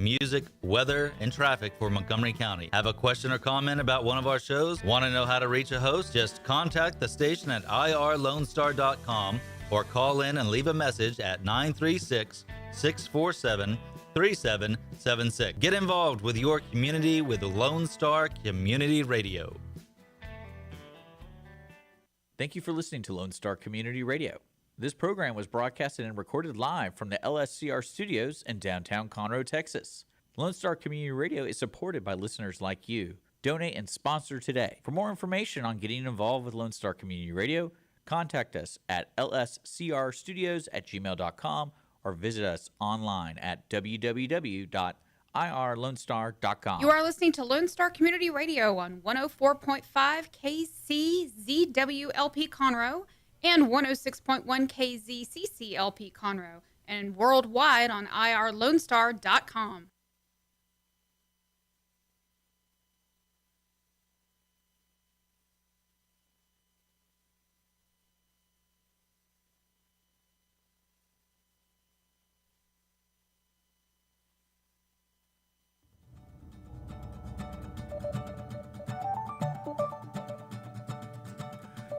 music, weather, and traffic for Montgomery County. Have a question or comment about one of our shows? Want to know how to reach a host? Just contact the station at irlonestar.com or call in and leave a message at 936-647-3776. Get involved with your community with Lone Star Community Radio. Thank you for listening to Lone Star Community Radio. This program was broadcasted and recorded live from the LSCR studios in downtown Conroe, Texas. Lone Star Community Radio is supported by listeners like you. Donate and sponsor today. For more information on getting involved with Lone Star Community Radio, contact us at lscrstudios@gmail.com or visit us online at www.irlonestar.com. You are listening to Lone Star Community Radio on 104.5 KCZWLP Conroe and 106.1 KZCCLP Conroe, and worldwide on irlonestar.com.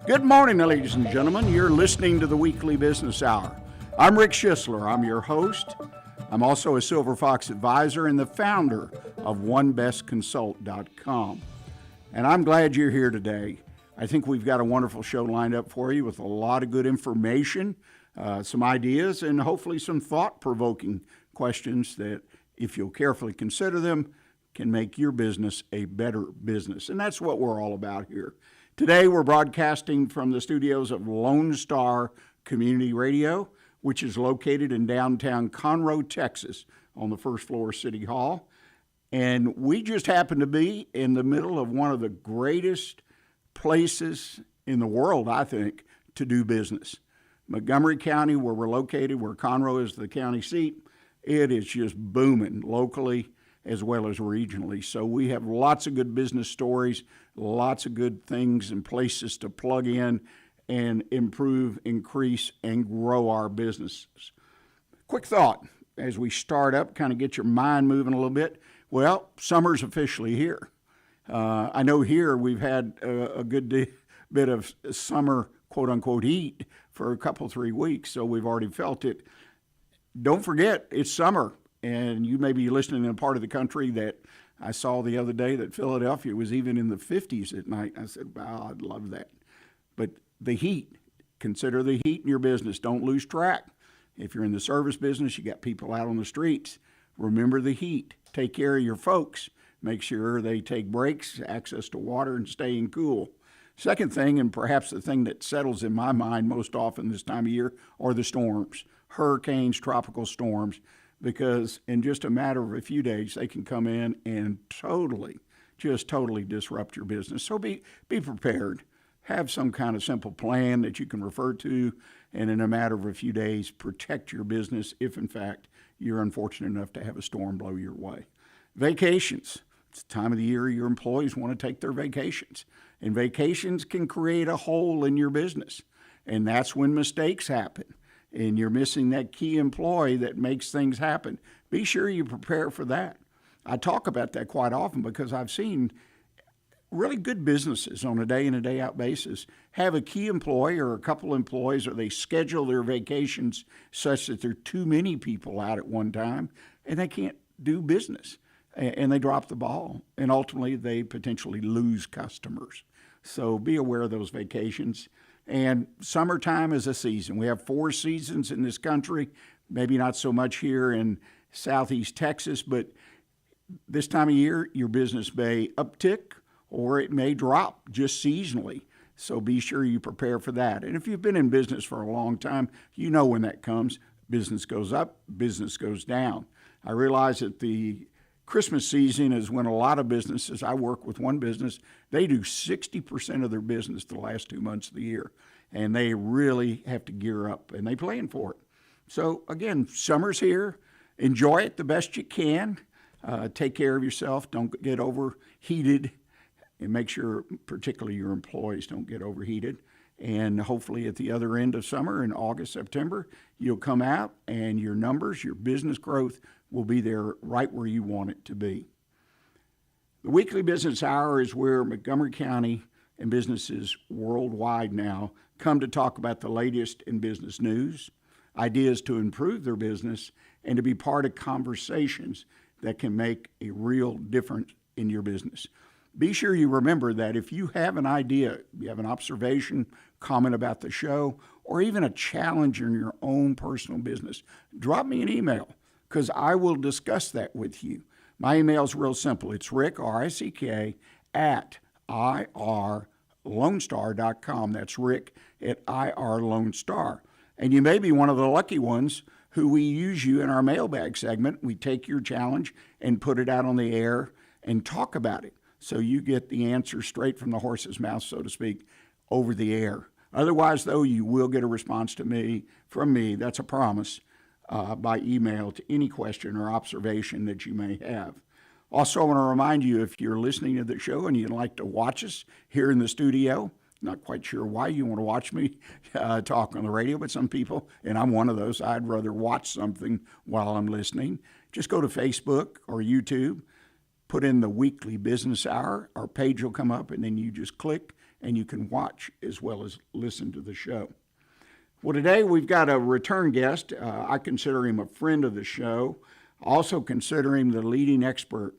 Good morning, ladies and gentlemen. You're listening to the Weekly Business Hour. I'm Rick Schisler. I'm your host. I'm also a Silver Fox advisor and the founder of OneBestConsult.com. And I'm glad you're here today. I think we've got a wonderful show lined up for you with a lot of good information, some ideas, and hopefully some thought-provoking questions that, if you'll carefully consider them, can make your business a better business. And that's what we're all about here. Today, we're broadcasting from the studios of Lone Star Community Radio, which is located in downtown Conroe, Texas, on the first floor of City Hall. And we just happen to be in the middle of one of the greatest places in the world, I think, to do business. Montgomery County, where we're located, where Conroe is the county seat, it is just booming locally as well as regionally. So we have lots of good business stories, lots of good things and places to plug in and improve, increase, and grow our businesses. Quick thought as we start up, kind of get your mind moving a little bit. Well, summer's officially here. I know here we've had a good bit of summer, quote-unquote, heat for a couple, 3 weeks, so we've already felt it. Don't forget, it's summer. And you may be listening in a part of the country that I saw the other day that Philadelphia was even in the 50s at night. I said, wow, I'd love that. But the heat, consider the heat in your business. Don't lose track. If you're in the service business, you got people out on the streets. Remember the heat. Take care of your folks. Make sure they take breaks, access to water, and staying cool. Second thing, and perhaps the thing that settles in my mind most often this time of year, are the storms. Hurricanes, tropical storms. Because in just a matter of a few days, they can come in and totally disrupt your business. So be prepared. Have some kind of simple plan that you can refer to, and in a matter of a few days, protect your business if, in fact, you're unfortunate enough to have a storm blow your way. Vacations. It's the time of the year your employees want to take their vacations. And vacations can create a hole in your business. And that's when mistakes happen. And you're missing that key employee that makes things happen. Be sure you prepare for that. I talk about that quite often because I've seen really good businesses on a day in and day out basis have a key employee or a couple employees, or they schedule their vacations such that there are too many people out at one time and they can't do business and they drop the ball, and ultimately they potentially lose customers. So be aware of those vacations. And summertime is a season. We have 4 seasons in this country, maybe not so much here in southeast Texas, but this time of year, your business may uptick or it may drop just seasonally. So be sure you prepare for that. And if you've been in business for a long time, you know when that comes. Business goes up, business goes down. I realize that the Christmas season is when a lot of businesses, I work with one business, they do 60% of their business the last 2 months of the year. And they really have to gear up, and they plan for it. So again, summer's here. Enjoy it the best you can. Take care of yourself. Don't get overheated. And make sure, particularly your employees, don't get overheated. And hopefully at the other end of summer in August, September, you'll come out and your numbers, your business growth will be there right where you want it to be. The Weekly Business Hour is where Montgomery County and businesses worldwide now come to talk about the latest in business news, ideas to improve their business, and to be part of conversations that can make a real difference in your business. Be sure you remember that if you have an idea, you have an observation, comment about the show, or even a challenge in your own personal business, drop me an email because I will discuss that with you. My email is real simple. It's Rick, R-I-C-K, at irlonestar.com. That's Rick at irlonestar. And you may be one of the lucky ones who we use you in our mailbag segment. We take your challenge and put it out on the air and talk about it. So you get the answer straight from the horse's mouth, so to speak, over the air. Otherwise, though, you will get a response from me, that's a promise, by email to any question or observation that you may have. Also, I want to remind you, if you're listening to the show and you'd like to watch us here in the studio, not quite sure why you want to watch me talk on the radio, but some people, and I'm one of those, I'd rather watch something while I'm listening. Just go to Facebook or YouTube, put in the Weekly Business Hour, our page will come up, and then you just click and you can watch as well as listen to the show. Well, today we've got a return guest. I consider him a friend of the show. I also consider him the leading expert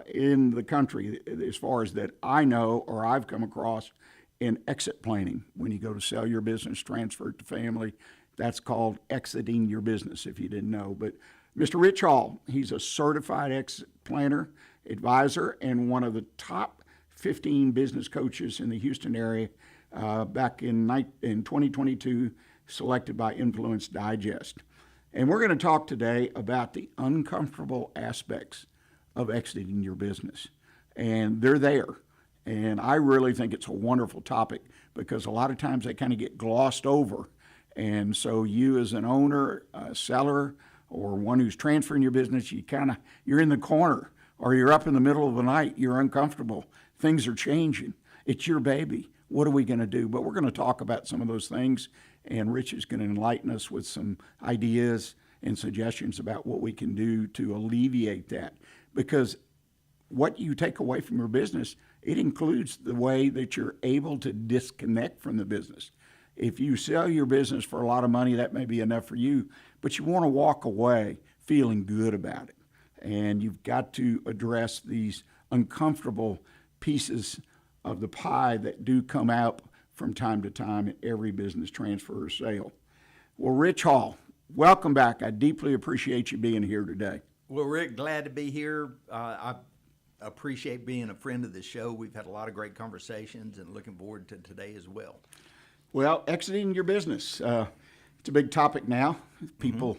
in the country as far as that I know or I've come across in exit planning. When you go to sell your business, transfer it to family, that's called exiting your business, if you didn't know. But Mr. Rich Hall, he's a certified exit planner, advisor, and one of the top 15 business coaches in the Houston area back in 2022, selected by Influence Digest. And we're going to talk today about the uncomfortable aspects of exiting your business. And they're there. And I really think it's a wonderful topic because a lot of times they kind of get glossed over. And so you as an owner, a seller, or one who's transferring your business, you're in the corner or you're up in the middle of the night, you're uncomfortable. Things are changing. It's your baby. What are we going to do? But we're going to talk about some of those things, and Rich is going to enlighten us with some ideas and suggestions about what we can do to alleviate that. Because what you take away from your business, it includes the way that you're able to disconnect from the business. If you sell your business for a lot of money, that may be enough for you, but you want to walk away feeling good about it. And you've got to address these uncomfortable pieces of the pie that do come out from time to time in every business transfer or sale. Well, Rich Hall, welcome back. I deeply appreciate you being here today. Well, Rick, glad to be here. I appreciate being a friend of the show. We've had a lot of great conversations and looking forward to today as well. Well, exiting your business. It's a big topic now. People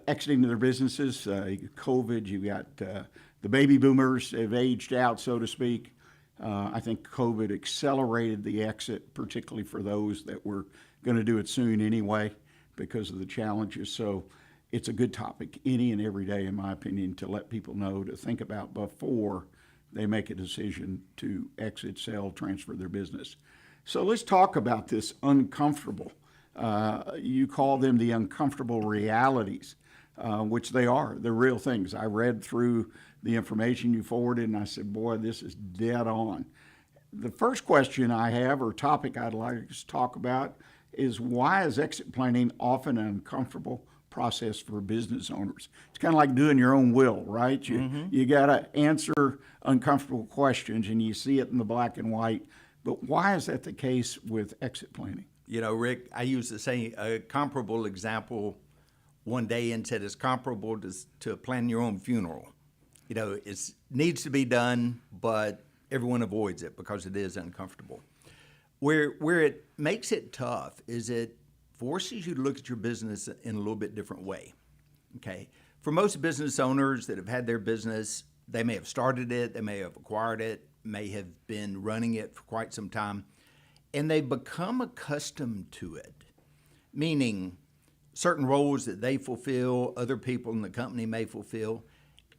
exiting their businesses. COVID, you've got the baby boomers have aged out, so to speak. I think COVID accelerated the exit, particularly for those that were going to do it soon anyway because of the challenges. So it's a good topic any and every day, in my opinion, to let people know to think about before they make a decision to exit, sell, transfer their business. So let's talk about this uncomfortable. You call them the uncomfortable realities, which they are. They're real things. I read through the information you forwarded, and I said, boy, this is dead on. The first question I have, or topic I'd like to talk about, is why is exit planning often an uncomfortable process for business owners? It's kind of like doing your own will, right? You got to answer uncomfortable questions, and you see it in the black and white. But why is that the case with exit planning? You know, Rick, I used to say a comparable example one day and said it's comparable to planning your own funeral. You know, it needs to be done, but everyone avoids it because it is uncomfortable. Where it makes it tough is it forces you to look at your business in a little bit different way, okay? For most business owners that have had their business, they may have started it, they may have acquired it, may have been running it for quite some time, and they become accustomed to it, meaning certain roles that they fulfill, other people in the company may fulfill.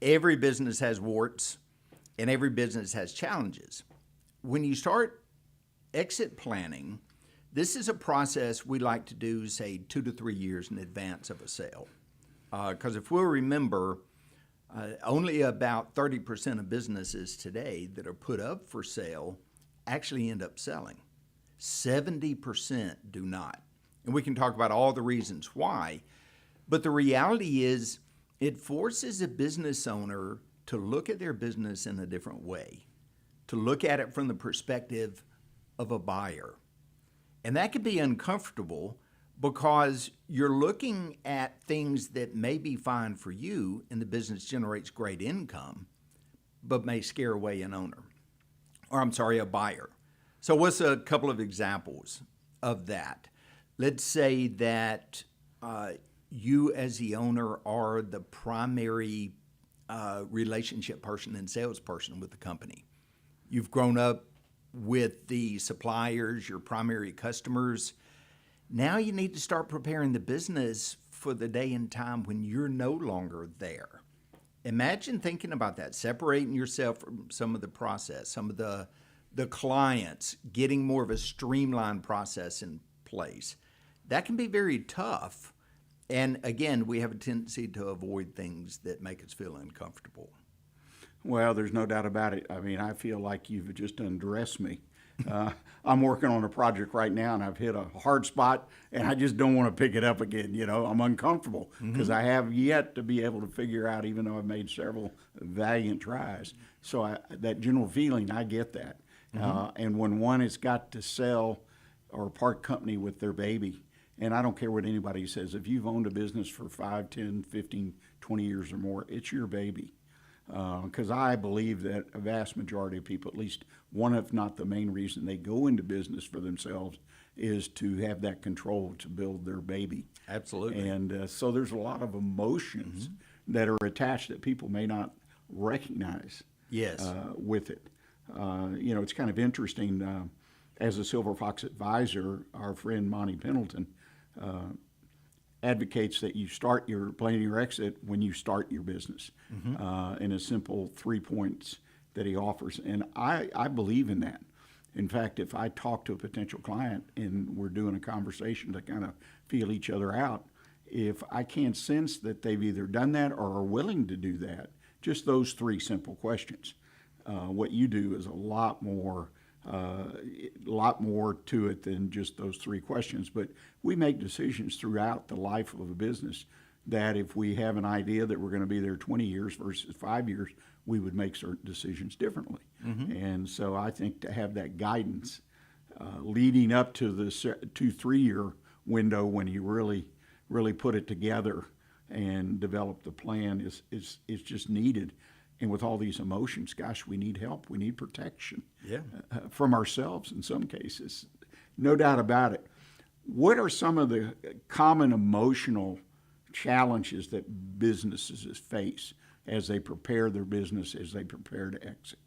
Every business has warts, and every business has challenges. When you start exit planning, this is a process we like to do, say, 2 to 3 years in advance of a sale. Because if we'll remember, only about 30% of businesses today that are put up for sale actually end up selling. 70% do not. And we can talk about all the reasons why. But the reality is, it forces a business owner to look at their business in a different way, to look at it from the perspective of a buyer. And that can be uncomfortable because you're looking at things that may be fine for you and the business generates great income, but may scare away an owner, or a buyer. So what's a couple of examples of that? Let's say that you as the owner are the primary relationship person and salesperson with the company. You've grown up with the suppliers, your primary customers. Now you need to start preparing the business for the day and time when you're no longer there. Imagine thinking about that, separating yourself from some of the process, some of the clients, getting more of a streamlined process in place. That can be very tough. And again, we have a tendency to avoid things that make us feel uncomfortable. Well, there's no doubt about it. I mean, I feel like you've just undressed me. I'm working on a project right now, and I've hit a hard spot, and I just don't want to pick it up again. You know, I'm uncomfortable because I have yet to be able to figure out, even though I've made several valiant tries. So that general feeling, I get that. And when one has got to sell or part company with their baby, and I don't care what anybody says, if you've owned a business for 5, 10, 15, 20 years or more, it's your baby. Because I believe that a vast majority of people, at least one, if not the main reason they go into business for themselves, is to have that control to build their baby. Absolutely. And so there's a lot of emotions that are attached that people may not recognize. Yes. With it. You know, it's kind of interesting. As a Silver Fox advisor, our friend Monty Pendleton advocates that you start your planning your exit when you start your business in a simple 3 points that he offers. And I believe in that. In fact, if I talk to a potential client and we're doing a conversation to kind of feel each other out, if I can't sense that they've either done that or are willing to do that, just those 3 simple questions. What you do is a lot more to it than just those 3 questions. But we make decisions throughout the life of a business that if we have an idea that we're going to be there 20 years versus 5 years, we would make certain decisions differently. And so I think to have that guidance leading up to the 2-3 year window when you really put it together and develop the plan is just needed. And with all these emotions, gosh, we need help. We need protection from ourselves in some cases. No doubt about it. What are some of the common emotional challenges that businesses face as they prepare their business, as they prepare to exit?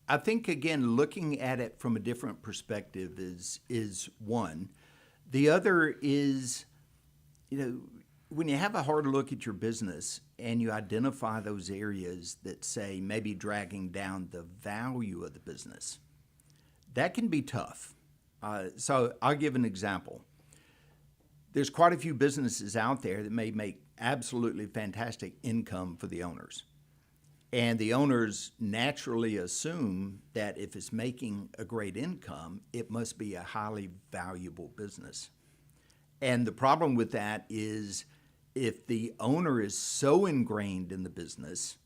I think, again, looking at it from a different perspective is one. The other is, when you have a hard look at your business and you identify those areas that say maybe dragging down the value of the business, that can be tough. So I'll give an example. There's quite a few businesses out there that may make absolutely fantastic income for the owners. And the owners naturally assume that if it's making a great income, it must be a highly valuable business. And the problem with that is if the owner is so ingrained in the business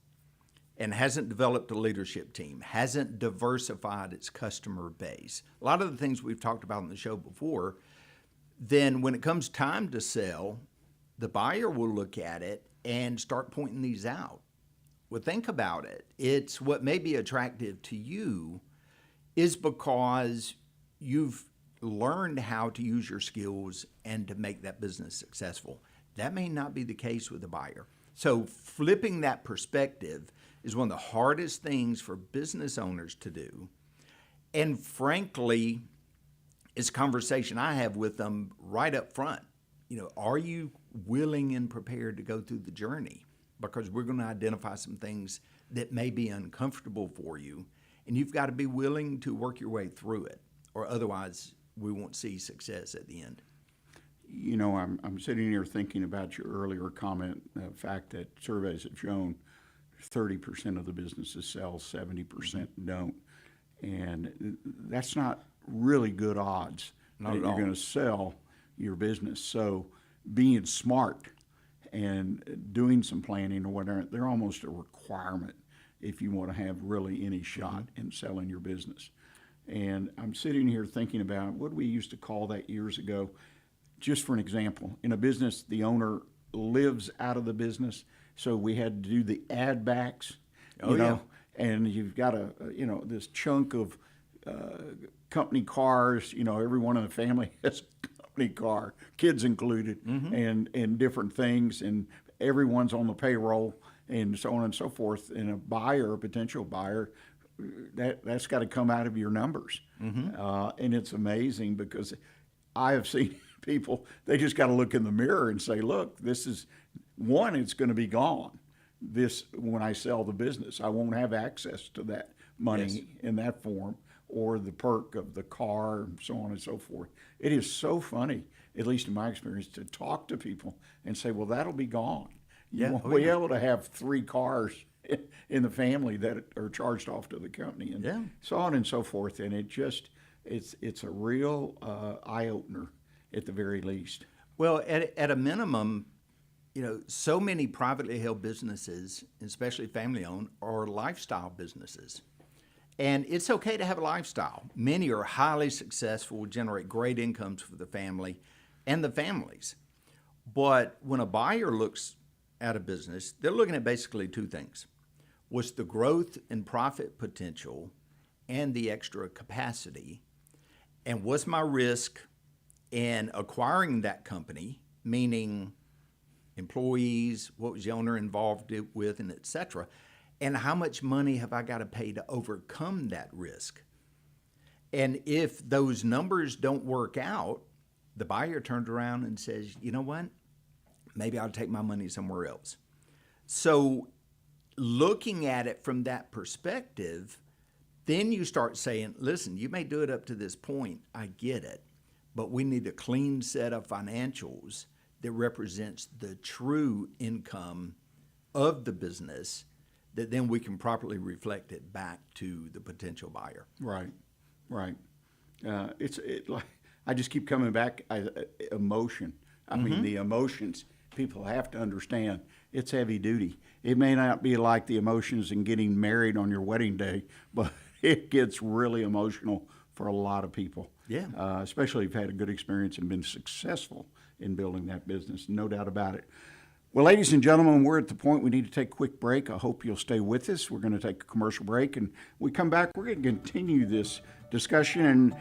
and hasn't developed a leadership team, hasn't diversified its customer base, a lot of the things we've talked about on the show before, then when it comes time to sell, the buyer will look at it and start pointing these out. Well, think about it. It's what may be attractive to you is because you've learned how to use your skills and to make that business successful. That may not be the case with the buyer. So flipping that perspective is one of the hardest things for business owners to do. And frankly, it's a conversation I have with them right up front. Are you willing and prepared to go through the journey? Because we're going to identify some things that may be uncomfortable for you, and you've got to be willing to work your way through it, or otherwise we won't see success at the end. you know, I'm sitting here thinking about your earlier comment, the fact that surveys have shown 30% of the businesses sell, 70% don't. And that's not really good odds Not that at you're all. going to sell your business. So being smart and doing some planning or whatever, they're almost a requirement if you want to have really any shot in selling your business. And I'm sitting here thinking about what we used to call that years ago. Just for an example, in a business, the owner lives out of the business, so we had to do the add backs, Oh, yeah. and you've got this chunk of company cars, everyone in the family has a company car, kids included, and different things, and everyone's on the payroll, and so on and so forth. And a potential buyer, that's got to come out of your numbers. And it's amazing because I have seen people, they just got to look in the mirror and say, look, this is one, it's going to be gone. When I sell the business, I won't have access to that money in that form or the perk of the car and so on and so forth. It is so funny, at least in my experience, to talk to people and say, well, that'll be gone. You Yeah. won't Oh, be yeah. able to have 3 cars in the family that are charged off to the company and Yeah. so on and so forth. And it's a real eye-opener at the very least. Well, at a minimum, so many privately held businesses, especially family-owned, are lifestyle businesses. And it's okay to have a lifestyle. Many are highly successful, generate great incomes for the family and the families. But when a buyer looks at a business, they're looking at basically 2 things. What's the growth and profit potential and the extra capacity? And what's my risk in acquiring that company, meaning employees, what was the owner involved with, and et cetera, and how much money have I got to pay to overcome that risk? And if those numbers don't work out, the buyer turns around and says, you know what, maybe I'll take my money somewhere else. So looking at it from that perspective, then you start saying, listen, you may do it up to this point, I get it, but we need a clean set of financials that represents the true income of the business that then we can properly reflect it back to the potential buyer. Right. I just keep coming back. Emotion. I mean, the emotions. People have to understand it's heavy duty. It may not be like the emotions in getting married on your wedding day, but it gets really emotional for a lot of people. Yeah. Especially if you've had a good experience and been successful in building that business, no doubt about it. Well, ladies and gentlemen, we're at the point we need to take a quick break. I hope you'll stay with us. We're going to take a commercial break, and when we come back, we're going to continue this discussion, and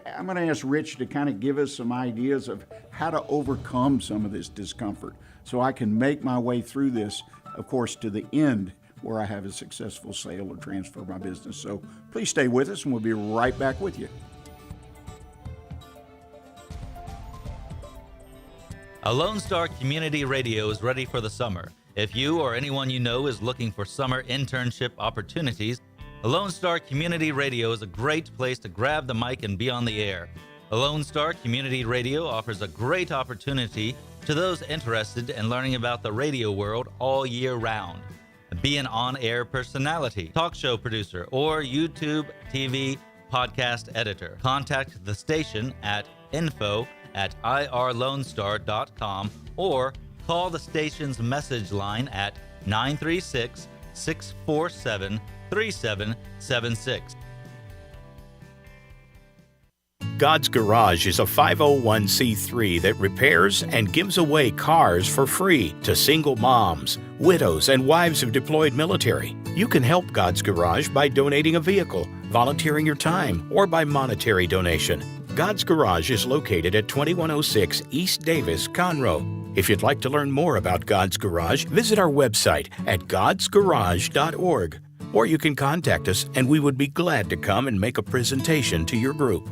I'm going to ask Rich to kind of give us some ideas of how to overcome some of this discomfort so I can make my way through this, of course, to the end where I have a successful sale or transfer of my business. So please stay with us, and we'll be right back with you. A Lone Star Community Radio is ready for the summer. If you or anyone you know is looking for summer internship opportunities, a Lone Star Community Radio is a great place to grab the mic and be on the air. A Lone Star Community Radio offers a great opportunity to those interested in learning about the radio world all year round. Be an on-air personality, talk show producer, or YouTube, TV, podcast editor. Contact the station at info@irlonestar.com or call the station's message line at 936-647-3776. God's Garage is a 501c3 that repairs and gives away cars for free to single moms, widows, and wives of deployed military. You can help God's Garage by donating a vehicle, volunteering your time, or by monetary donation. God's Garage is located at 2106 East Davis, Conroe. If you'd like to learn more about God's Garage, visit our website at godsgarage.org. Or you can contact us and we would be glad to come and make a presentation to your group.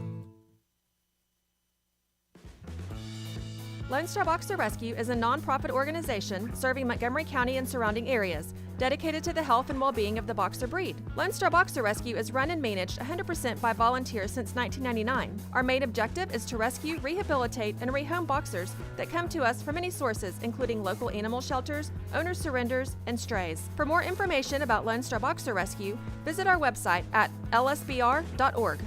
Lone Star Boxer Rescue is a nonprofit organization serving Montgomery County and surrounding areas, dedicated to the health and well-being of the boxer breed. Lone Star Boxer Rescue is run and managed 100% by volunteers since 1999. Our main objective is to rescue, rehabilitate, and rehome boxers that come to us from many sources, including local animal shelters, owner surrenders, and strays. For more information about Lone Star Boxer Rescue, visit our website at lsbr.org.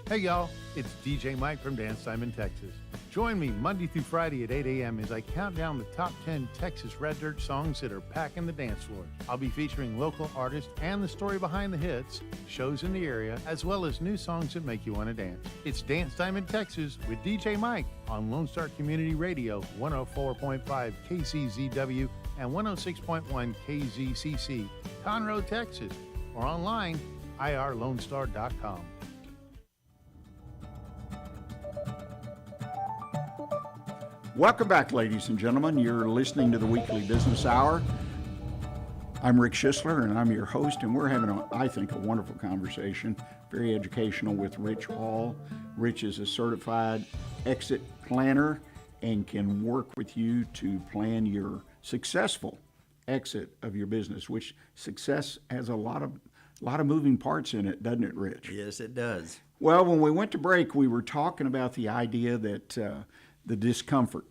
Hey y'all, it's DJ Mike from Dance Time in Texas. Join me Monday through Friday at 8 a.m. as I count down the top 10 Texas Red Dirt songs that are packing the dance floor. I'll be featuring local artists and the story behind the hits, shows in the area, as well as new songs that make you want to dance. It's Dance Time in Texas with DJ Mike on Lone Star Community Radio, 104.5 KCZW and 106.1 KZCC, Conroe, Texas, or online, irlonestar.com. Welcome back, ladies and gentlemen. You're listening to the Weekly Business Hour. I'm Rick Schisler, and I'm your host, and we're having, I think, a wonderful conversation, very educational, with Rich Hall. Rich is a certified exit planner and can work with you to plan your successful exit of your business, which success has a lot of moving parts in it, doesn't it, Rich? Yes, it does. Well, when we went to break, we were talking about the idea that the discomfort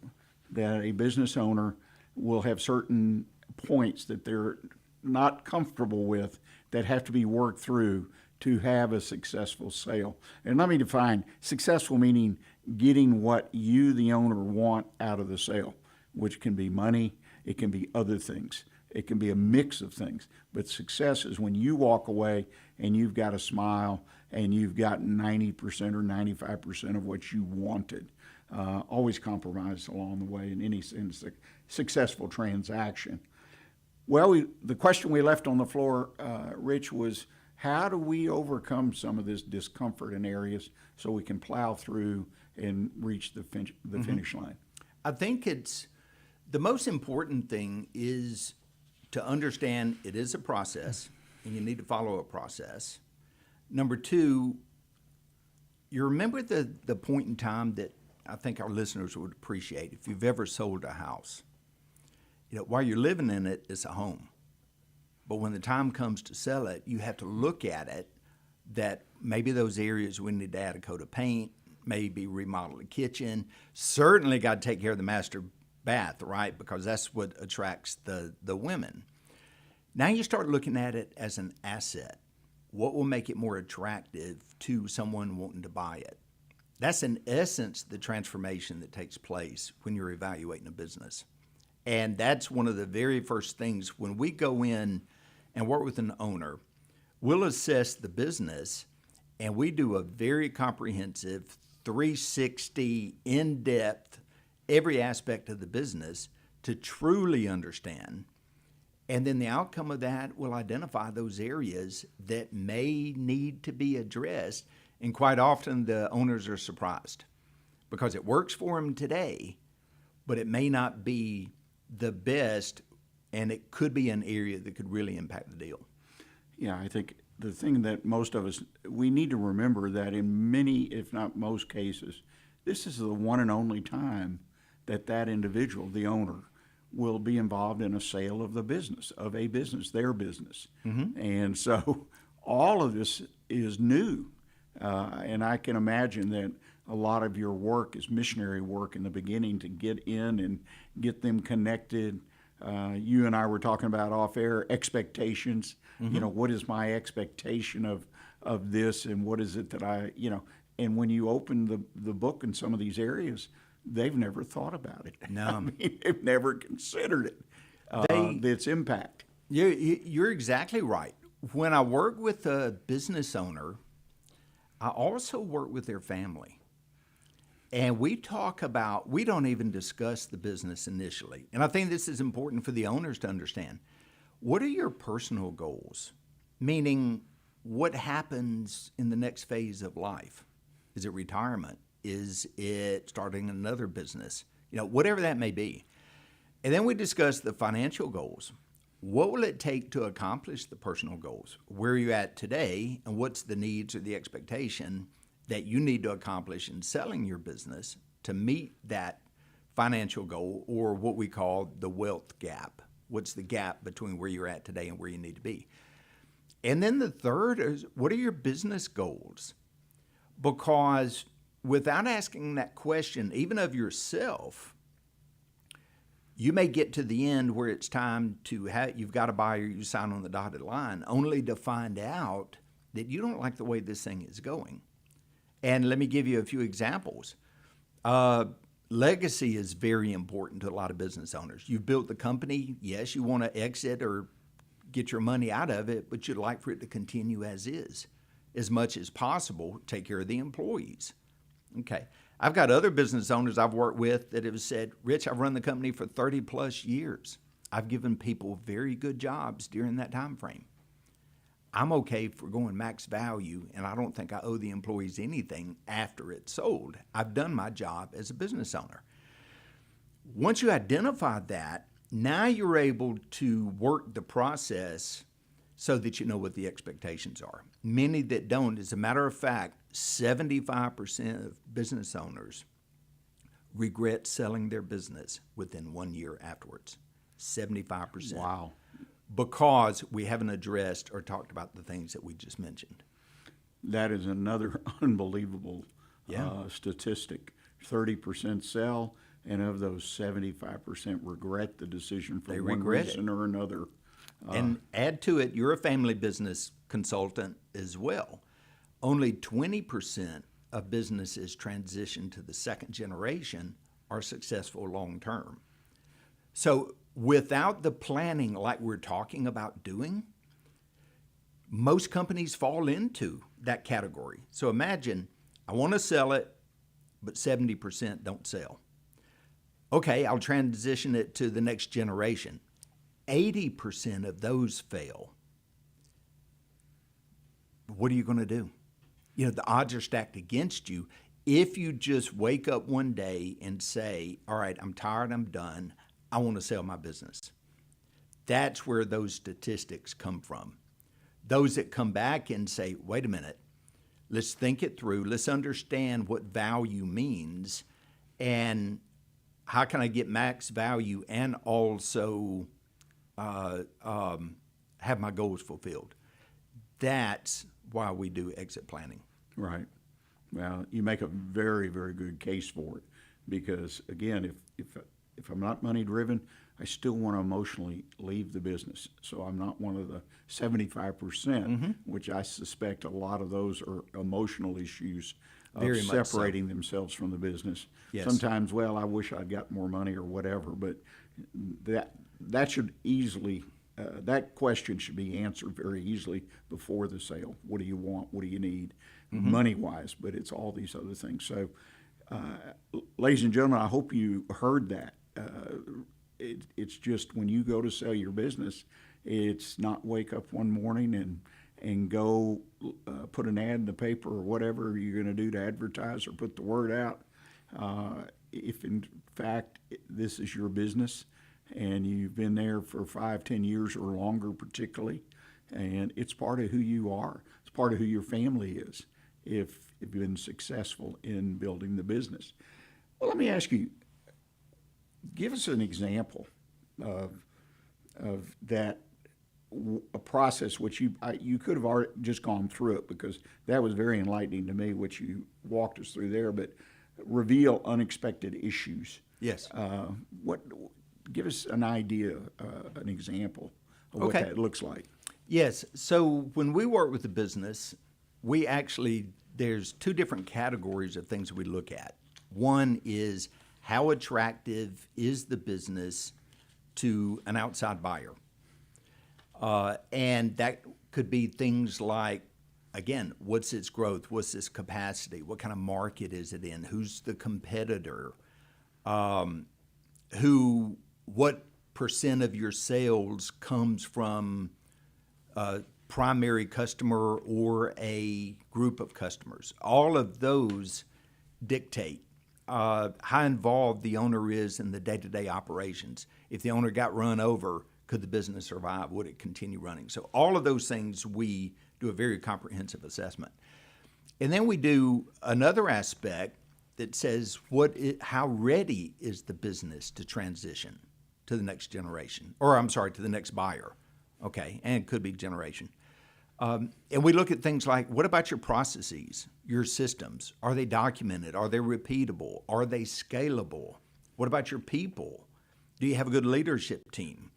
that a business owner will have certain points that they're not comfortable with that have to be worked through to have a successful sale. And let me define successful, meaning getting what you, the owner, want out of the sale, which can be money, it can be other things, it can be a mix of things. But success is when you walk away and you've got a smile and you've got 90% or 95% of what you wanted. Always compromise along the way in any successful transaction. Well, the question we left on the floor, Rich, was how do we overcome some of this discomfort in areas so we can plow through and reach the finish line? I think it's the most important thing is to understand it is a process and you need to follow a process. Number two, you remember the point in time that I think our listeners would appreciate. If you've ever sold a house, while you're living in it, it's a home. But when the time comes to sell it, you have to look at it that maybe those areas we need to add a coat of paint, maybe remodel the kitchen. Certainly got to take care of the master bath, right? Because that's what attracts the women. Now you start looking at it as an asset. What will make it more attractive to someone wanting to buy it? That's in essence the transformation that takes place when you're evaluating a business. And that's one of the very first things when we go in and work with an owner, we'll assess the business and we do a very comprehensive 360 in-depth every aspect of the business to truly understand. And then the outcome of that will identify those areas that may need to be addressed. And quite often the owners are surprised because it works for them today, but it may not be the best, and it could be an area that could really impact the deal. Yeah, I think the thing that most of us, we need to remember that in many, if not most cases, this is the one and only time that individual, the owner, will be involved in a sale of the business, of a business, their business. Mm-hmm. And so all of this is new. And I can imagine that a lot of your work is missionary work in the beginning to get in and get them connected. You and I were talking about off-air expectations. Mm-hmm. What is my expectation of this, and what is it that and when you open the book in some of these areas, they've never thought about it. No. I mean, they've never considered it, its impact. You're exactly right. When I work with a business owner, I also work with their family. And we don't even discuss the business initially. And I think this is important for the owners to understand. What are your personal goals? Meaning, what happens in the next phase of life? Is it retirement? Is it starting another business? Whatever that may be. And then we discuss the financial goals. What will it take to accomplish the personal goals? Where are you at today, and what's the needs or the expectation? that you need to accomplish in selling your business to meet that financial goal, or what we call the wealth gap. What's the gap between where you're at today and where you need to be? And then the third is, what are your business goals? Because without asking that question, even of yourself, you may get to the end where it's time to you've got a buyer, you sign on the dotted line, only to find out that you don't like the way this thing is going. And let me give you a few examples. Legacy is very important to a lot of business owners. You've built the company. Yes, you want to exit or get your money out of it, but you'd like for it to continue as is. As much as possible, take care of the employees. Okay. I've got other business owners I've worked with that have said, Rich, I've run the company for 30 plus years. I've given people very good jobs during that time frame. I'm okay for going max value, and I don't think I owe the employees anything after it's sold. I've done my job as a business owner. Once you identify that, now you're able to work the process so that you know what the expectations are. Many that don't. As a matter of fact, 75% of business owners regret selling their business within 1 year afterwards. 75%. Wow. Because we haven't addressed or talked about the things that we just mentioned. That is another unbelievable statistic. 30% sell, and of those, 75% regret the decision for one reason or another. And add to it, you're a family business consultant as well. Only 20% of businesses transition to the second generation are successful long term. So without the planning like we're talking about doing, most companies fall into that category. So imagine, I want to sell it, but 70% don't sell. Okay, I'll transition it to the next generation. 80% of those fail. What are you going to do? You know, the odds are stacked against you. If you just wake up one day and say, all right, I'm tired, I'm done, I want to sell my business. That's where those statistics come from. Those that come back and say, wait a minute, let's think it through, let's understand what value means, and how can I get max value and also have my goals fulfilled. That's why we do exit planning. Right. Well, you make a very, very good case for it, because again, if I'm not money driven, I still want to emotionally leave the business. So I'm not one of the 75%, which I suspect a lot of those are emotional issues of Very much separating themselves from the business. Yes. Sometimes, well, I wish I'd got more money or whatever, but that should easily, that question should be answered very easily before the sale. What do you want? What do you need? Money-wise, but it's all these other things. So, ladies and gentlemen, I hope you heard that. It's just when you go to sell your business, it's not wake up one morning and go put an ad in the paper or whatever you're going to do to advertise or put the word out. If in fact this is your business and you've been there for 5, 10 years or longer particularly, and it's part of who you are, it's part of who your family is if you've been successful in building the business. Well, let me ask you, give us an example of that, a process which you could have already just gone through it, because that was very enlightening to me, what you walked us through there, but reveal unexpected issues. Yes. Give us an idea, an example of what that looks like. Yes. So when we work with the business, there's two different categories of things we look at. One is, how attractive is the business to an outside buyer? And that could be things like, again, what's its growth? What's its capacity? What kind of market is it in? Who's the competitor? What percent of your sales comes from a primary customer or a group of customers? All of those dictate how involved the owner is in the day-to-day operations. If the owner got run over, could the business survive? Would it continue running? So all of those things, we do a very comprehensive assessment. And then we do another aspect that says how ready is the business to transition to the next generation, or I'm sorry, to the next buyer, okay, and it could be generation. And we look at things like, what about your processes, your systems? Are they documented? Are they repeatable? Are they scalable? What about your people? Do you have a good leadership team?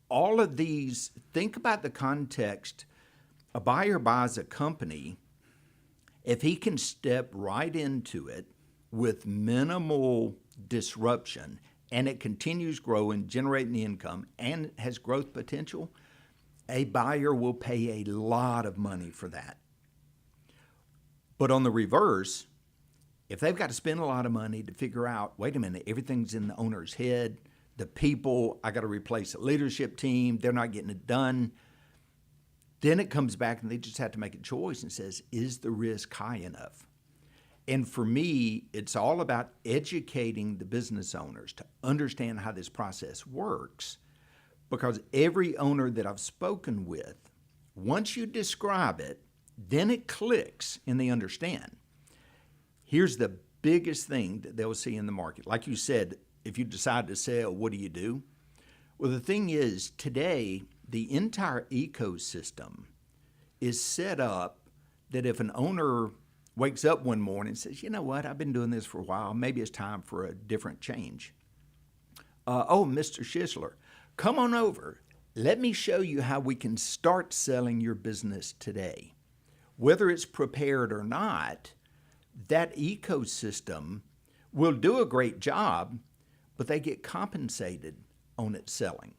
All of these, think about the context. A buyer buys a company. If he can step right into it with minimal disruption, and it continues growing, generating the income, and has growth potential, a buyer will pay a lot of money for that. But on the reverse, if they've got to spend a lot of money to figure out, wait a minute, everything's in the owner's head, the people, I got to replace the leadership team, they're not getting it done, then it comes back and they just have to make a choice and says, is the risk high enough? And for me, it's all about educating the business owners to understand how this process works, because every owner that I've spoken with, once you describe it, then it clicks and they understand. Here's the biggest thing that they'll see in the market. Like you said, if you decide to sell, what do? Well, the thing is, today, the entire ecosystem is set up that if an owner wakes up one morning and says, you know what, I've been doing this for a while, maybe it's time for a different change. Mr. Schisler, come on over. Let me show you how we can start selling your business today. Whether it's prepared or not, that ecosystem will do a great job, but they get compensated on it selling.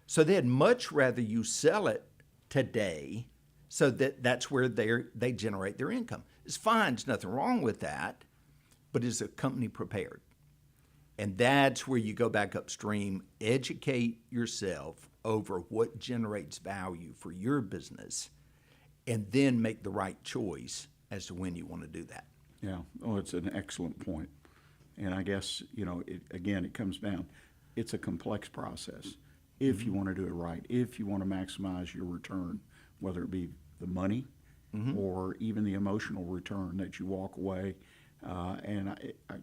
So they'd much rather you sell it today so that that's where they generate their income. It's fine, there's nothing wrong with that, but is the company prepared? And that's where you go back upstream, educate yourself over what generates value for your business, and then make the right choice as to when you want to do that. Yeah, it's an excellent point. And I guess, it comes down, it's a complex process. If you want to do it right, if you want to maximize your return, whether it be the money or even the emotional return that you walk away. And I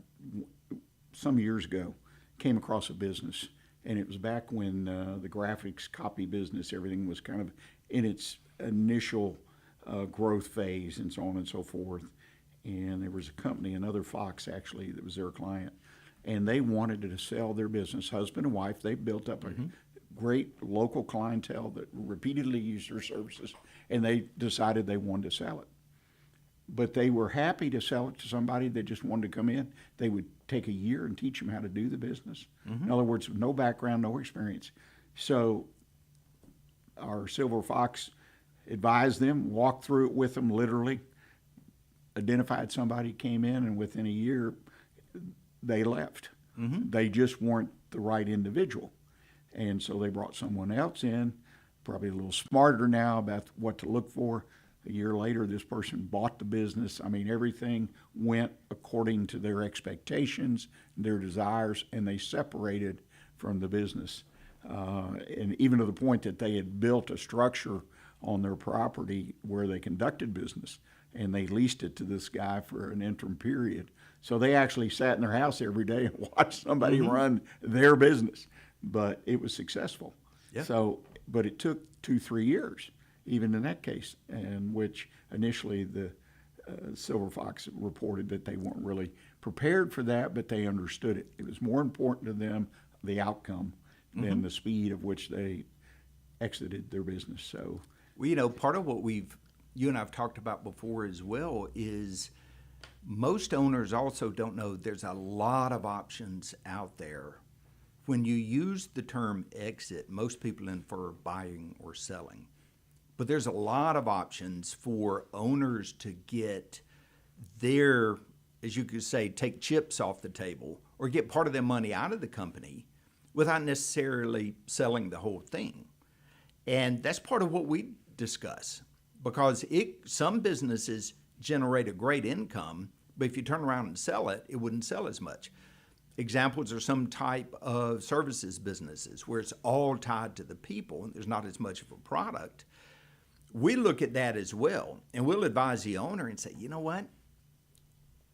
some years ago came across a business, and it was back when the graphics copy business, everything was kind of in its initial growth phase and so on and so forth. And there was a company, another Fox actually, that was their client, and they wanted to sell their business, husband and wife. They built up a great local clientele that repeatedly used their services, and they decided they wanted to sell it. But they were happy to sell it to somebody that just wanted to come in. They would take a year and teach them how to do the business. In other words, no background, no experience. So our Silver Fox advised them, walked through it with them literally, identified somebody, came in, and within a year, they left. They just weren't the right individual. And so they brought someone else in, probably a little smarter now about what to look for. A year later, this person bought the business. I mean, everything went according to their expectations, their desires, and they separated from the business. And even to the point that they had built a structure on their property where they conducted business, and they leased it to this guy for an interim period. So they actually sat in their house every day and watched somebody run their business, but it was successful. Yeah. So, but it took 2-3 years, even in that case, in which initially the Silver Fox reported that they weren't really prepared for that, but they understood it. It was more important to them, the outcome, than the speed of which they exited their business. So, well, part of what you and I have talked about before as well is most owners also don't know there's a lot of options out there. When you use the term exit, most people infer buying or selling. But there's a lot of options for owners to get their, as you could say, take chips off the table or get part of their money out of the company without necessarily selling the whole thing. And that's part of what we discuss, because some businesses generate a great income, but if you turn around and sell it, it wouldn't sell as much. Examples are some type of services businesses where it's all tied to the people and there's not as much of a product. we look at that as well, and we'll advise the owner and say, you know what?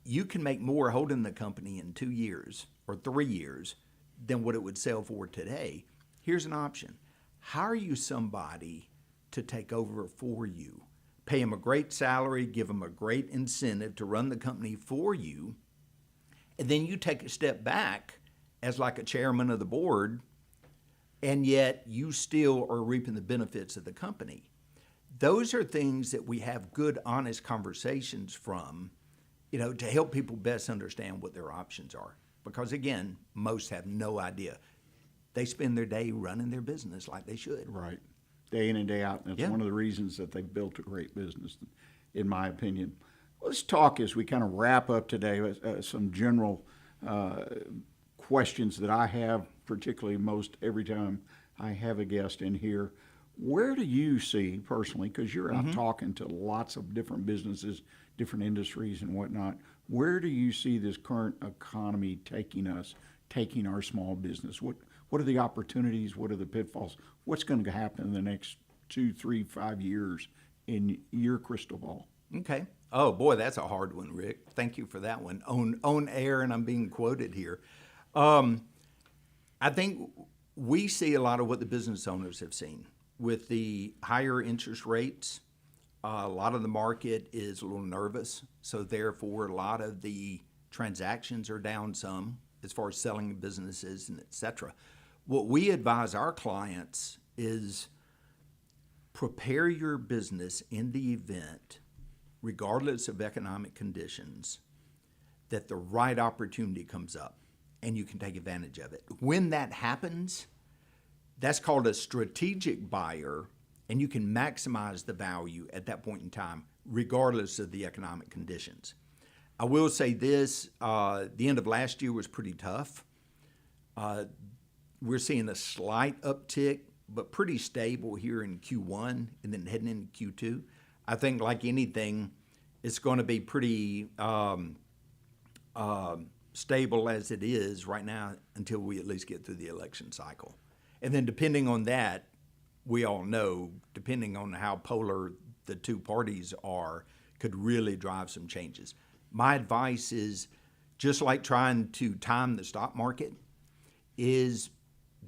You can make more holding the company in 2 years or 3 years than what it would sell for today. Here's an option. Hire you somebody to take over for you. Pay them a great salary, give them a great incentive to run the company for you, and then you take a step back as like a chairman of the board, and yet you still are reaping the benefits of the company. Those are things that we have good, honest conversations from, to help people best understand what their options are. Because again, most have no idea. They spend their day running their business like they should. Right. Day in and day out. And it's Yeah. one of the reasons that they've built a great business, in my opinion. Let's talk as we kind of wrap up today some general questions that I have, particularly most every time I have a guest in here. Where do you see personally, because you're out talking to lots of different businesses, different industries and whatnot, where do you see this current economy taking us, taking our small business? What are the opportunities? What are the pitfalls? What's going to happen in the next 2, 3, 5 years in your crystal ball? Okay. Oh boy, that's a hard one, Rick. Thank you for that one. On air, and I'm being quoted here. I think we see a lot of what the business owners have seen. With the higher interest rates, a lot of the market is a little nervous, so therefore a lot of the transactions are down some as far as selling businesses and et cetera. What we advise our clients is prepare your business in the event, regardless of economic conditions, that the right opportunity comes up and you can take advantage of it. When that happens, that's called a strategic buyer, and you can maximize the value at that point in time, regardless of the economic conditions. I will say this, the end of last year was pretty tough. We're seeing a slight uptick, but pretty stable here in Q1 and then heading into Q2. I think like anything, it's going to be pretty stable as it is right now until we at least get through the election cycle. And then depending on that, we all know, depending on how polar the two parties are, could really drive some changes. My advice is, just like trying to time the stock market, is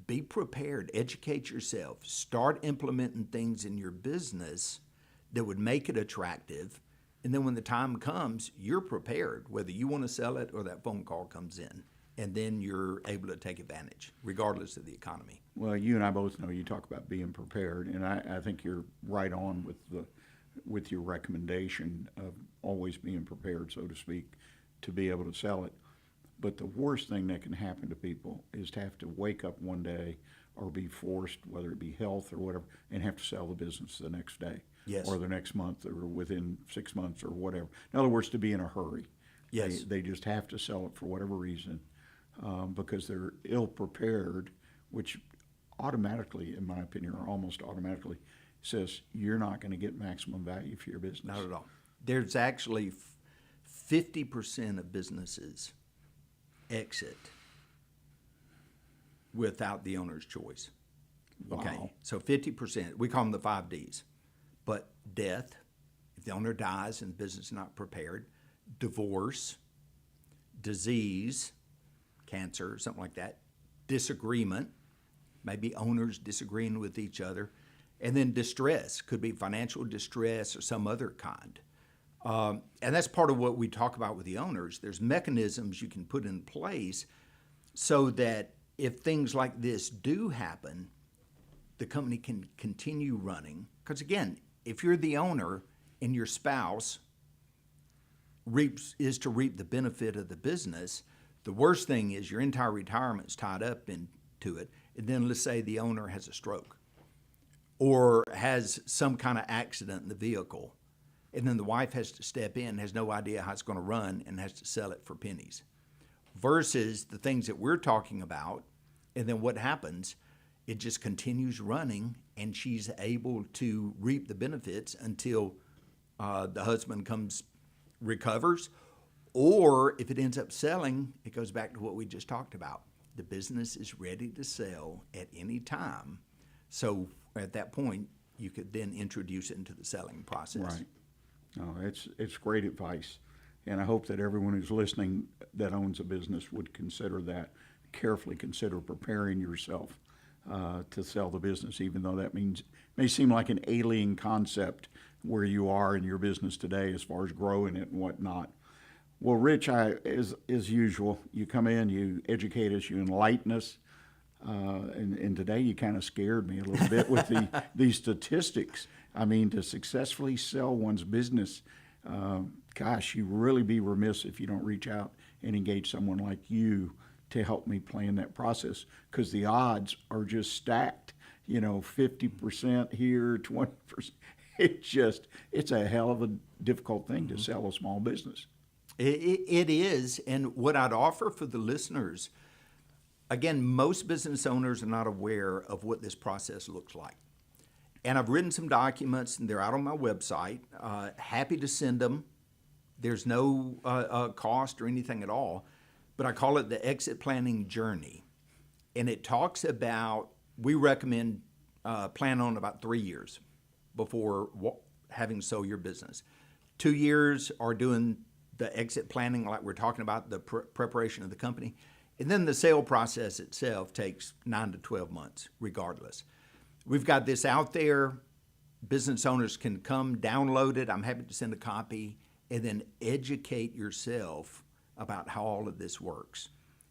be prepared, educate yourself, start implementing things in your business that would make it attractive, and then when the time comes, you're prepared, whether you want to sell it or that phone call comes in. And then you're able to take advantage, regardless of the economy. Well, you and I both know you talk about being prepared, and I think you're right on with your recommendation of always being prepared, so to speak, to be able to sell it. But the worst thing that can happen to people is to have to wake up one day or be forced, whether it be health or whatever, and have to sell the business the next day. Yes. Or the next month or within 6 months or whatever. In other words, to be in a hurry. Yes. They just have to sell it for whatever reason. Because they're ill-prepared, which automatically, in my opinion, or almost automatically, says you're not going to get maximum value for your business. Not at all. There's actually 50% of businesses exit without the owner's choice. Okay, Wow. so 50%, we call them the 5 Ds. But death, if the owner dies and the business is not prepared, divorce, disease, cancer, something like that, disagreement, maybe owners disagreeing with each other, and then distress, could be financial distress or some other kind. And that's part of what we talk about with the owners. There's mechanisms you can put in place so that if things like this do happen, the company can continue running. Because again, if you're the owner and your spouse is to reap the benefit of the business, the worst thing is your entire retirement's tied up into it, and then let's say the owner has a stroke or has some kind of accident in the vehicle, and then the wife has to step in, has no idea how it's going to run, and has to sell it for pennies. Versus the things that we're talking about, and then what happens, it just continues running, and she's able to reap the benefits until the husband recovers. Or if it ends up selling, it goes back to what we just talked about. The business is ready to sell at any time. So at that point, you could then introduce it into the selling process. Right. No, it's great advice. And I hope that everyone who's listening that owns a business would consider that, carefully consider preparing yourself to sell the business, even though that may seem like an alien concept where you are in your business today as far as growing it and whatnot. Well, Rich, as usual, you come in, you educate us, you enlighten us, and today you kind of scared me a little bit with these statistics. I mean, to successfully sell one's business, gosh, you really be remiss if you don't reach out and engage someone like you to help me plan that process, because the odds are just stacked. 50% here, 20%. It's a hell of a difficult thing to sell a small business. It is, and what I'd offer for the listeners, again, most business owners are not aware of what this process looks like. And I've written some documents, and they're out on my website. Happy to send them. There's no cost or anything at all. But I call it the exit planning journey. And it talks about, we recommend plan on about 3 years before having sold your business. 2 years are doing the exit planning, like we're talking about, the preparation of the company. And then the sale process itself takes 9 to 12 months, regardless. We've got this out there. Business owners can come download it. I'm happy to send a copy, and then educate yourself about how all of this works.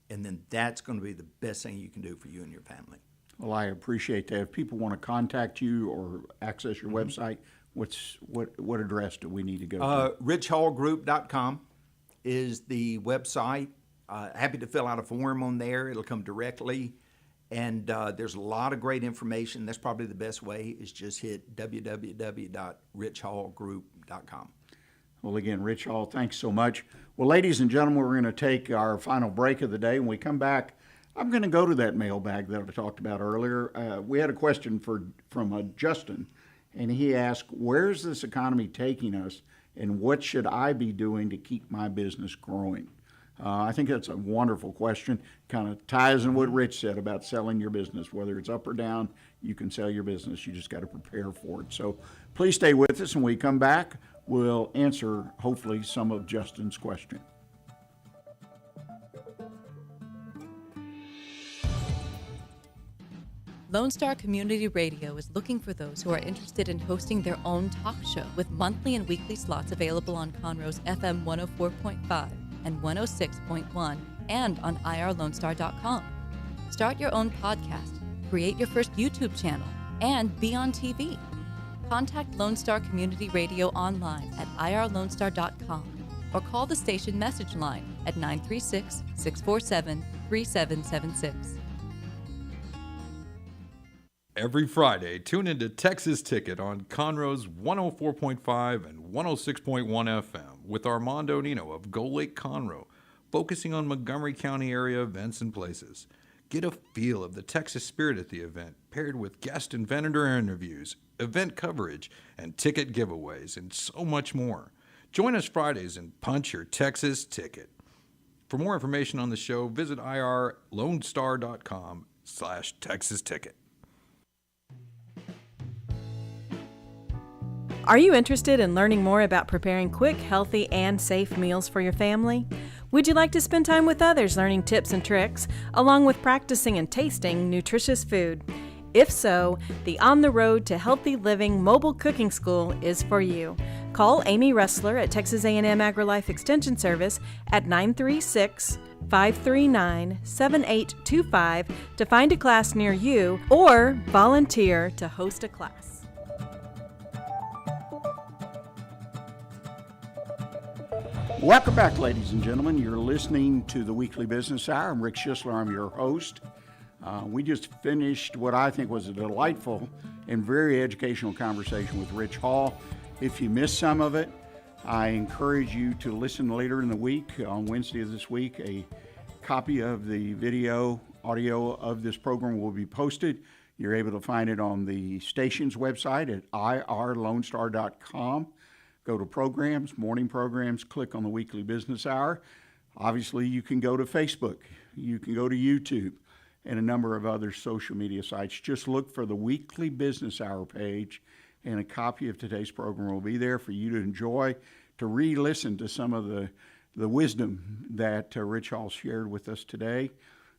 And then that's going to be the best thing you can do for you and your family. Well, I appreciate that. If people want to contact you or access your website, what address do we need to go to? richhallgroup.com is the website. Happy to fill out a form on there. It'll come directly. And there's a lot of great information. That's probably the best way, is just hit www.richhallgroup.com. Well, again, Rich Hall, thanks so much. Well, ladies and gentlemen, we're going to take our final break of the day. When we come back, I'm going to go to that mailbag that I talked about earlier. We had a question from Justin, and he asked, where's this economy taking us, and what should I be doing to keep my business growing? I think that's a wonderful question. Kind of ties in what Rich said about selling your business. Whether it's up or down, you can sell your business. You just got to prepare for it. So please stay with us. When we come back, we'll answer, hopefully, some of Justin's question. Lone Star Community Radio is looking for those who are interested in hosting their own talk show, with monthly and weekly slots available on Conroe's FM 104.5 and 106.1 and on irlonestar.com. Start your own podcast, create your first YouTube channel, and be on TV. Contact Lone Star Community Radio online at irlonestar.com or call the station message line at 936-647-3776. Every Friday, tune into Texas Ticket on Conroe's 104.5 and 106.1 FM with Armando Nino of Gull Lake Conroe, focusing on Montgomery County area events and places. Get a feel of the Texas spirit at the event, paired with guest and vendor interviews, event coverage, and ticket giveaways, and so much more. Join us Fridays and punch your Texas Ticket. For more information on the show, visit irlonestar.com/Texas Ticket. Are you interested in learning more about preparing quick, healthy, and safe meals for your family? Would you like to spend time with others learning tips and tricks, along with practicing and tasting nutritious food? If so, the On the Road to Healthy Living Mobile Cooking School is for you. Call Amy Ressler at Texas A&M AgriLife Extension Service at 936-539-7825 to find a class near you or volunteer to host a class. Welcome back, ladies and gentlemen. You're listening to the Weekly Business Hour. I'm Rick Schisler. I'm your host. We just finished what I think was a delightful and very educational conversation with Rich Hall. If you missed some of it, I encourage you to listen later in the week. On Wednesday of this week, a copy of the audio of this program will be posted. You're able to find it on the station's website at irlonestar.com. Go to programs, morning programs, click on the Weekly Business Hour. Obviously, you can go to Facebook. You can go to YouTube. and a number of other social media sites. Just look for the Weekly Business Hour page, and a copy of today's program will be there for you to enjoy, to re-listen to some of the wisdom that Rich Hall shared with us today.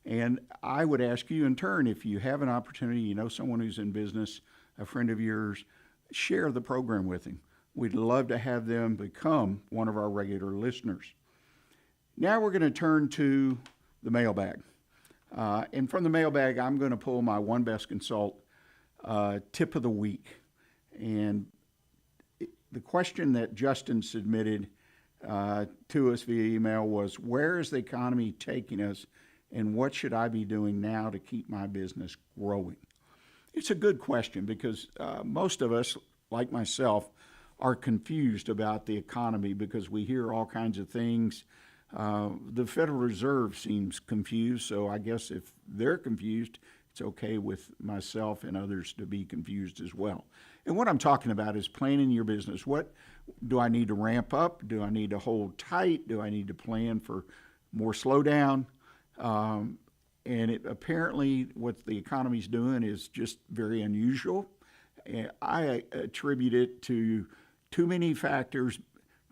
And I would ask you in turn, if you have an opportunity, you know someone who's in business, a friend of yours, share the program with him. We'd love to have them become one of our regular listeners. Now we're going to turn to the mailbag. And from the mailbag, I'm going to pull my One Best Consult tip of the week. And the question that Justin submitted to us via email was, where is the economy taking us, and what should I be doing now to keep my business growing? It's a good question because most of us, like myself, are confused about the economy because we hear all kinds of things. The Federal Reserve seems confused, so I guess if they're confused, it's okay with myself and others to be confused as well. And what I'm talking about is planning your business. What do I need to ramp up? Do I need to hold tight? Do I need to plan for more slowdown? And apparently what the economy's doing is just very unusual. And I attribute it to too many factors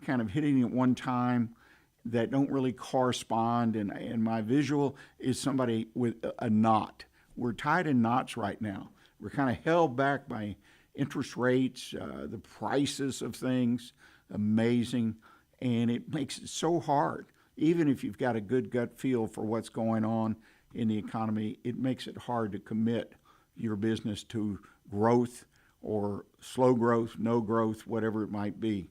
kind of hitting at one time that don't really correspond. And my visual is somebody with a knot. We're tied in knots right now. We're kind of held back by interest rates, the prices of things, amazing. And it makes it so hard. Even if you've got a good gut feel for what's going on in the economy, it makes it hard to commit your business to growth or slow growth, no growth, whatever it might be.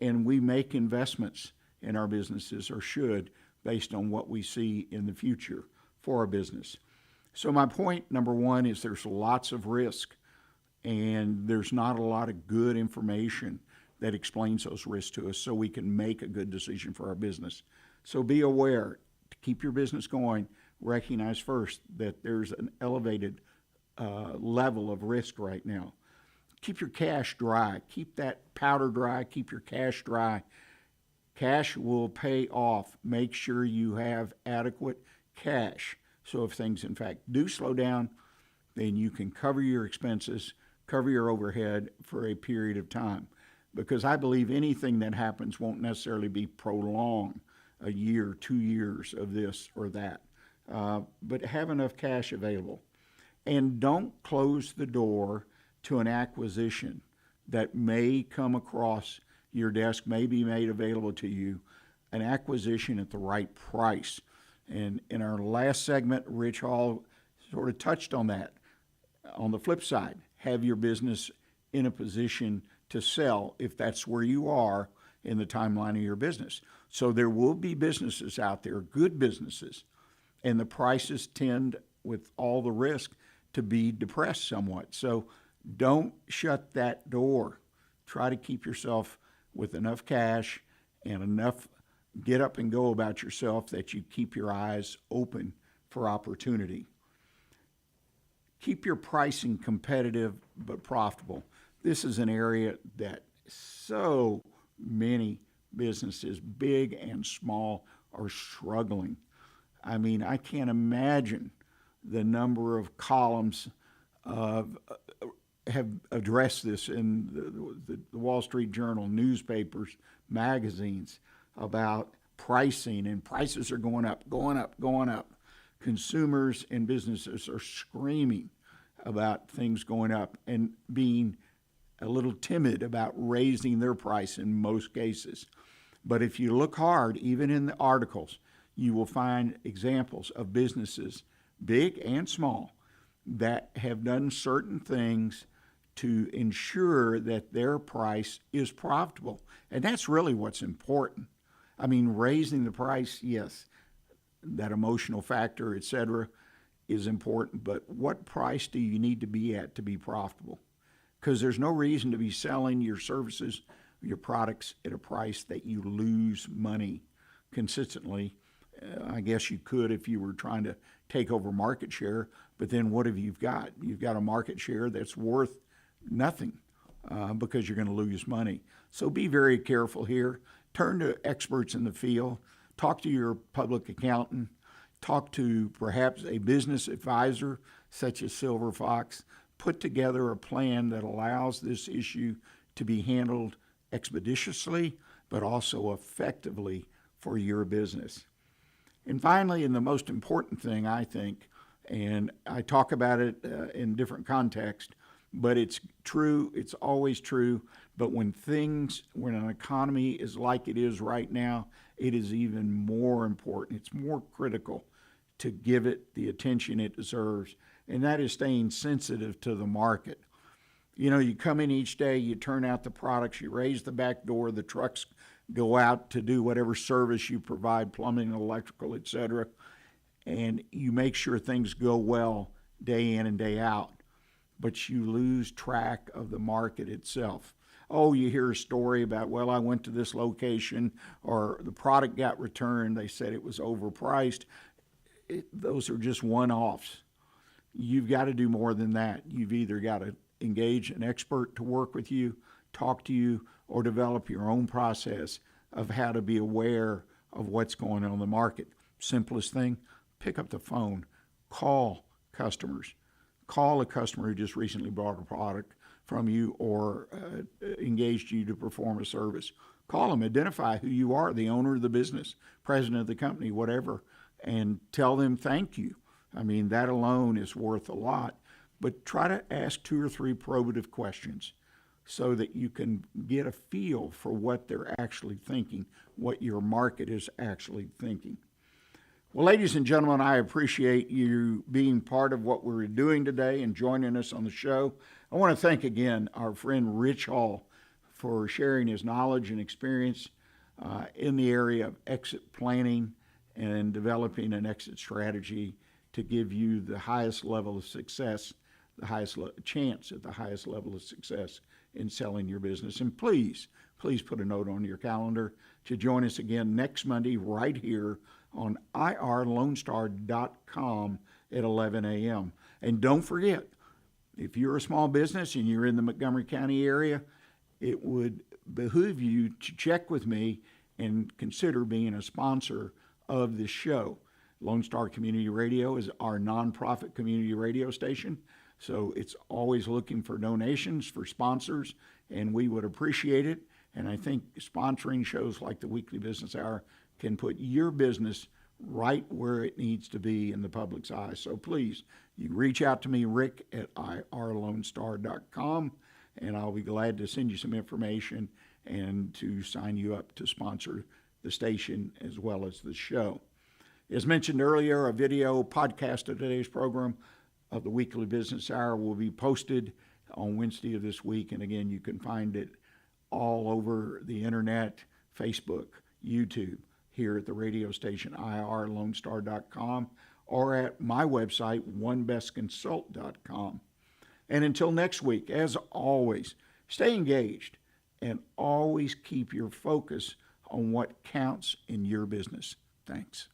And we make investments in our businesses, or should, based on what we see in the future for our business. So my point number one is there's lots of risk, and there's not a lot of good information that explains those risks to us so we can make a good decision for our business. So be aware. To keep your business going, recognize first that there's an elevated level of risk right now. Keep your cash dry. Keep that powder dry. Keep your cash dry. Cash will pay off. Make sure you have adequate cash. So if things, in fact, do slow down, then you can cover your expenses, cover your overhead for a period of time. Because I believe anything that happens won't necessarily be prolonged, a year, 2 years of this or that. But have enough cash available. And don't close the door to an acquisition that may come across your desk, may be made available to you, an acquisition at the right price. And in our last segment, Rich Hall sort of touched on that. On the flip side, have your business in a position to sell if that's where you are in the timeline of your business. So there will be businesses out there, good businesses, and the prices tend, with all the risk, to be depressed somewhat. So don't shut that door. Try to keep yourself with enough cash and enough get up and go about yourself that you keep your eyes open for opportunity. Keep your pricing competitive but profitable. This is an area that so many businesses, big and small, are struggling. I mean, I can't imagine the number of columns have addressed this in the Wall Street Journal, newspapers, magazines, about pricing, and prices are going up, going up, going up. Consumers and businesses are screaming about things going up and being a little timid about raising their price in most cases. But if you look hard, even in the articles, you will find examples of businesses, big and small, that have done certain things to ensure that their price is profitable. And that's really what's important. I mean, raising the price, yes, that emotional factor, et cetera, is important, but what price do you need to be at to be profitable? Because there's no reason to be selling your services, your products at a price that you lose money consistently. I guess you could if you were trying to take over market share, but then what have you got? You've got a market share that's worth nothing because you're going to lose money. So be very careful here. Turn to experts in the field. Talk to your public accountant. talk to perhaps a business advisor such as Silver Fox. Put together a plan that allows this issue to be handled expeditiously, but also effectively for your business. And finally, and the most important thing, I think, and I talk about it in different contexts, but it's true, it's always true, but when an economy is like it is right now, it is even more important. It's more critical to give it the attention it deserves, and that is staying sensitive to the market. You know, you come in each day, you turn out the products, you raise the back door, the trucks go out to do whatever service you provide, plumbing, electrical, etc., and you make sure things go well day in and day out, but you lose track of the market itself. Oh, you hear a story about, well, I went to this location, or the product got returned, they said it was overpriced. Those are just one-offs. You've got to do more than that. You've either got to engage an expert to work with you, talk to you, or develop your own process of how to be aware of what's going on in the market. Simplest thing, pick up the phone, call customers. Call a customer who just recently bought a product from you or engaged you to perform a service. Call them, identify who you are, the owner of the business, president of the company, whatever, and tell them thank you. I mean, that alone is worth a lot, but try to ask 2 or 3 probative questions so that you can get a feel for what they're actually thinking, what your market is actually thinking. Well, ladies and gentlemen, I appreciate you being part of what we're doing today and joining us on the show. I want to thank again our friend Rich Hall for sharing his knowledge and experience in the area of exit planning and developing an exit strategy to give you the highest level of success, the highest chance at the highest level of success in selling your business. And please put a note on your calendar to join us again next Monday right here on irlonestar.com at 11 a.m. And don't forget, if you're a small business and you're in the Montgomery County area, it would behoove you to check with me and consider being a sponsor of this show. Lone Star Community Radio is our nonprofit community radio station, so it's always looking for donations, for sponsors, and we would appreciate it. And I think sponsoring shows like the Weekly Business Hour can put your business right where it needs to be in the public's eyes. So please, you reach out to me, Rick, at irlonestar.com, and I'll be glad to send you some information and to sign you up to sponsor the station as well as the show. As mentioned earlier, a video podcast of today's program of the Weekly Business Hour will be posted on Wednesday of this week. And again, you can find it all over the internet, Facebook, YouTube, here at the radio station, irlonestar.com, or at my website, onebestconsult.com. And until next week, as always, stay engaged and always keep your focus on what counts in your business. Thanks.